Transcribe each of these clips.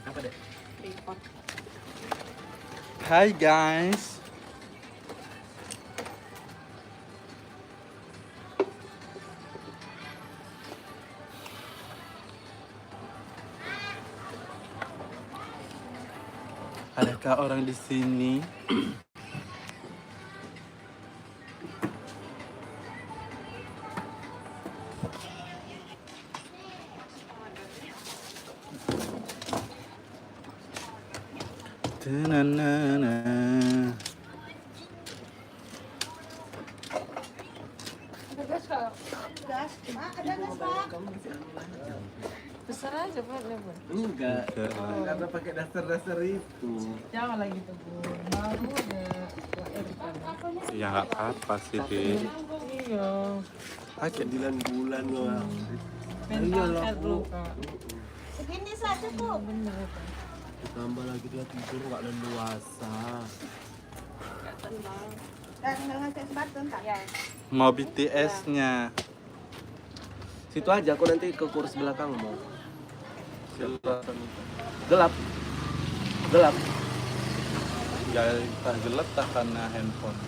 Apa deh? Hai guys. Adakah orang di sini? Tananana. Besar aja Pak, lebar. Enggak. Karena pakai dasar-dasar itu. Jangan lagi tuh Bun. Baru Ya nggak apa-apa sih, Bi. Iya. Pakai 9 bulan loh. Mental health lu Kak. Segini saja kok. Bener Kak. Ditambah lagi dia tidur nggak leluasa. Dan tinggal ngasih sepatu entar. Ya. Mau BTS-nya. Situ aja, aku nanti ke kursi belakang mau. Gelap. Gelap. Ya, entah gelap tak karena handphone.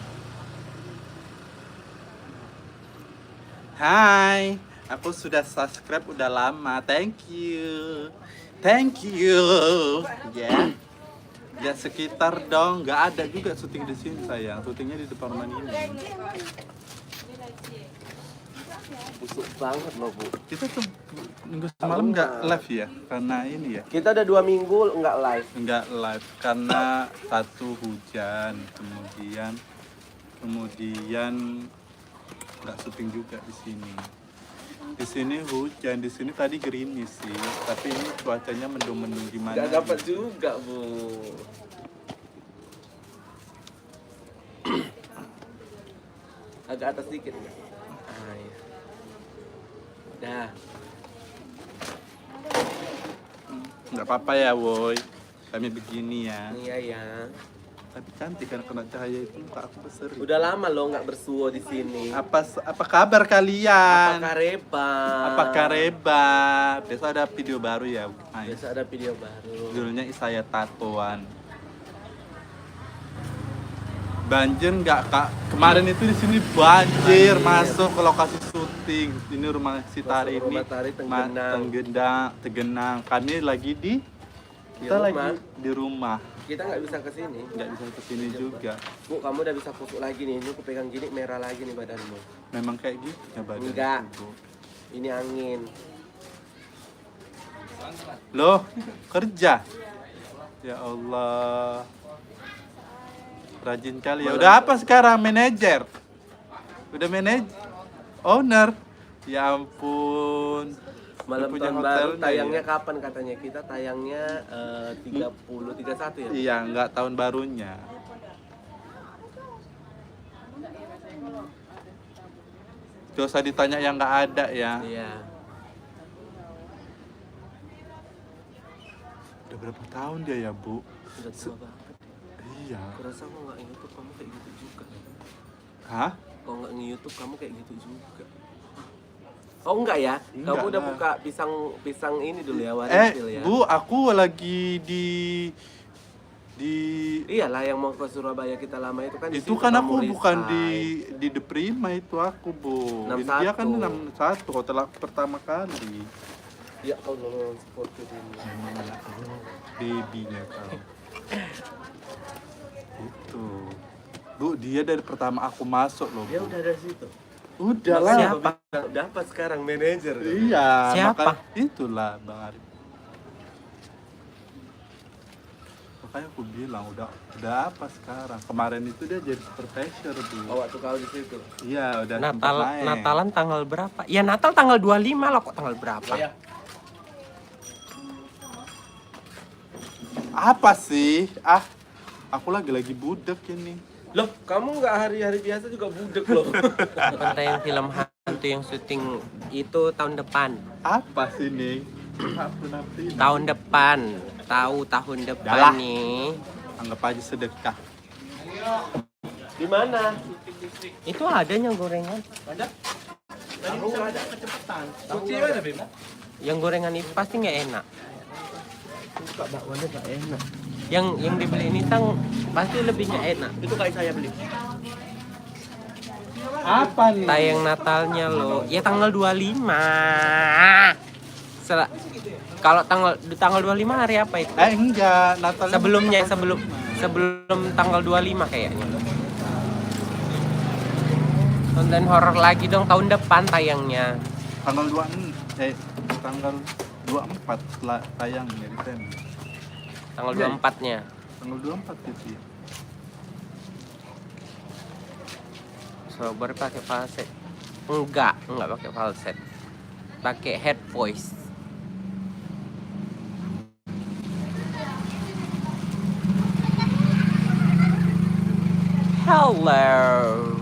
Hai, aku sudah subscribe udah lama. Thank you. Thank you. Ya. Ya sekitar dong, nggak ada juga syuting di sini sayang. Syutingnya di depan rumah ini. Busuk banget loh, Bu. Kita tuh minggu semalam nggak live ya, karena ini ya. Kita udah 2 minggu nggak live. Nggak live karena satu hujan, kemudian nggak syuting juga di sini. Di sini hujan, di sini tadi gerimis sih, tapi ini cuacanya mendung-mendung gimana? Nggak dapat juga, Bu. Agak atas dikit nggak? Ah, iya. Dah. Nggak apa-apa ya, woi. Kami begini ya. Iya ya. Tapi cantik kan kena cahaya itu muka aku berseri. Udah lama loh nggak bersuo di sini. Apa kabar kalian? Apakah reba? Apakah reba? Besok ada video baru ya, guys. Biasa ada video baru. Judulnya Isaya Tatoan. Banjir nggak kak? Kemarin itu di sini banjir masuk ke lokasi syuting. Ini rumah si Tari Masuk ini. rumah Tari Tegenang. Kami lagi di kita rumah. lagi di rumah. Kita nggak bisa ke sini. Nggak bisa ke sini juga. Bu, kamu udah bisa kusuk lagi nih. Ini aku pegang gini merah lagi nih badanmu. Memang kayak gitu ya badan. Enggak. itu, Bu. Ini angin. Loh, kerja. Ya Allah. Rajin kali ya. Udah apa sekarang? Manajer? Udah manajer? Owner? Ya ampun. Malam Punya tahun baru hotelnya tayangnya ya? kapan katanya? Kita tayangnya 31 ya? Iya, nggak tahun barunya. Gak usah ditanya yang nggak ada ya. Iya. Udah berapa tahun dia ya, Bu? Udah tua banget. Iya. Aku rasa kok nggak nge-YouTube kamu kayak gitu juga. Hah? Kalau nggak nge-YouTube kamu kayak gitu juga. Oh enggak ya? Enggak Kamu udah lah. buka pisang ini dulu ya, Warisil ya? Bu, aku lagi di Iyalah yang mau ke Surabaya kita lama itu kan di itu situ kan kamu aku bukan resign. di The Prima itu aku, Bu. 61. Dia kan 61 hotel aku pertama kali. Ya Allah, seperti ini. Babynya kau. Itu. Bu, dia dari pertama aku masuk loh, Dia Bu. udah dari situ. Udah lah. Siapa? Dapat sekarang manajer. Iya, Siapa? Itulah Bang Arif. Makanya aku bilang udah apa sekarang? Kemarin itu dia jadi supervisor, Bu. Oh, waktu kau di situ. Iya, udah sempat naik. Natalan tanggal berapa? Ya Natal tanggal 25 lah, kok tanggal berapa? Iya. Apa sih? Aku lagi budek ini. Loh, kamu nggak hari-hari biasa juga budek loh. Bukan tayang film hantu yang syuting itu tahun depan. Apa sih nih? Tahun depan. Tahu tahun Dah. depan nih. Anggap aja sedekah. Di mana? Itu adanya gorengan. Ada? Tadi nggak ada kecepatan. Suci mana, Bim? Yang gorengan itu pasti nggak enak. Suka bakwannya gak enak. Yang dibeli ini tang pasti lebih nggak enak. Itu kayak saya beli. Apa nih? Tayang Natalnya loh. Ya tanggal 25. Kalau tanggal 25 hari apa itu? Enggak, Natal. Sebelumnya sebelum tanggal 25 kayaknya. Konten horor lagi dong tahun depan tayangnya. Tanggal 26 tanggal 24 setelah tayang ya Desember. Tanggal Iya. 24-nya. Tanggal 24 gitu ya. Sober pakai falset. Enggak pakai falset. Pakai head voice. Hello.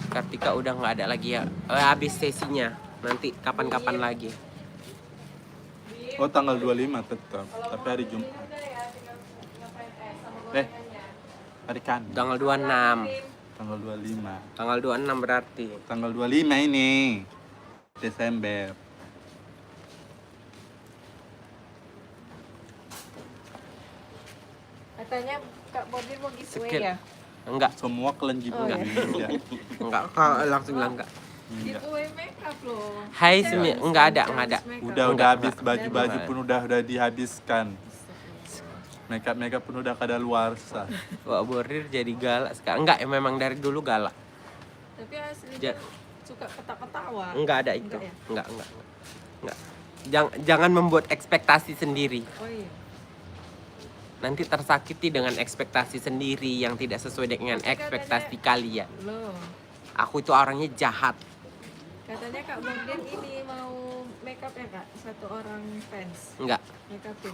Kartika udah nggak ada lagi ya. Habis sesinya. Nanti kapan-kapan lagi. Oh, tanggal 25 tetap, tapi hari Jumat. Hari Kamis. Tanggal 26. Tanggal 25. Tanggal 26 berarti. Tanggal 25 ini Desember. Katanya Kak Bodil mau giveaway Skip. ya? Enggak. Semua kalian Enggak. ya. Enggak. Kak, langsung bilang enggak. Enggak. Giveaway makeup loh. Hai enggak ada. Udah Enggak, habis enggak. baju-baju Enggak. pun udah dihabiskan. Makeup pun udah kadaluarsa. Wah, Borir jadi galak sekarang. Enggak, memang dari dulu galak. Tapi aslinya Ja- suka ketawa-ketawa. Enggak ada itu. Enggak ya? Enggak. Jangan membuat ekspektasi sendiri. Oh iya. Nanti tersakiti dengan ekspektasi sendiri yang tidak sesuai dengan ekspektasi kalian. Loh, Aku itu orangnya jahat. katanya Kak Bodil ini mau makeup ya Kak? Satu orang fans. Enggak. Makeupin.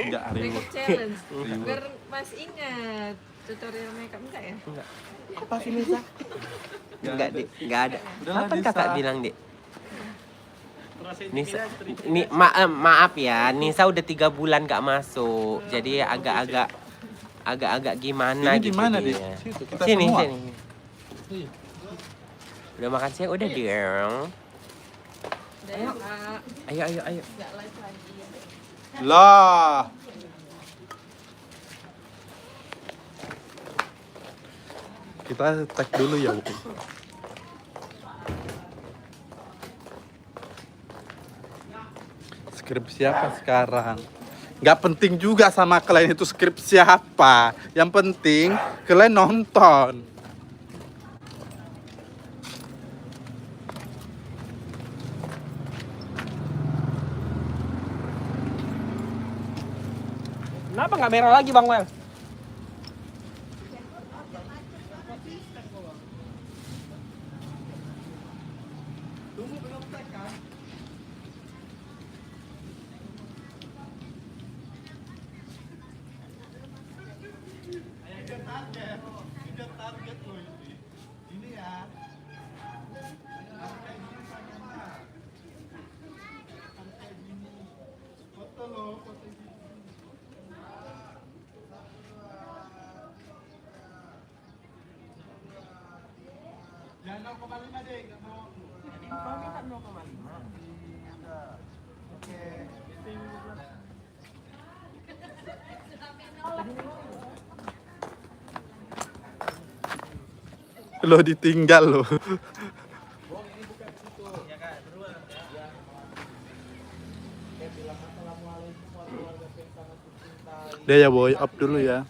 Enggak ribut. Makeup challenge. Ribut. Biar Mas ingat tutorial makeup enggak ya? Enggak. Apa sih Nisa? Enggak, Dik. Enggak ada. Udahlah, Kapan Nisa. kakak bilang, Dik? Nisa, maaf ya, Nisa udah 3 bulan gak masuk, jadi agak gimana Ini gitu gimana, dia. Dik? Situ, kita Sini, semua. sini. Udah makan siang? Udah dong. Udah ya Kak. Ayo. Enggak live lagi. Lah. Kita tag dulu ya, Bu. Skripsi apa sekarang? Nggak penting juga sama kalian itu skripsi apa. Yang penting kalian nonton. Kenapa nggak merah lagi Bang Wel? Lo ditinggal lo. Udah ya boy, up dulu ya.